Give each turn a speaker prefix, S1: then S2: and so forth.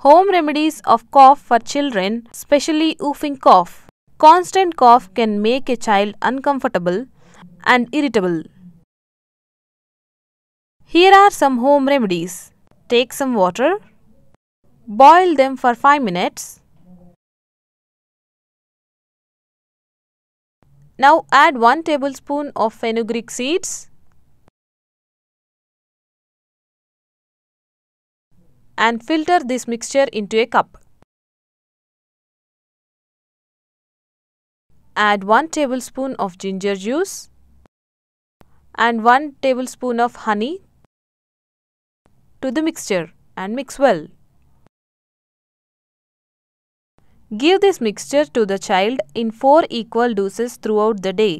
S1: Home remedies of cough for children, especially whooping cough. Constant cough can make a child uncomfortable and irritable. Here are some home remedies. Take some water. Boil them for 5 minutes. Now add 1 tablespoon of fenugreek seeds and filter this mixture into a cup. Add 1 tablespoon of ginger juice and 1 tablespoon of honey to the mixture and mix well. Give this mixture to the child in 4 equal doses throughout the day.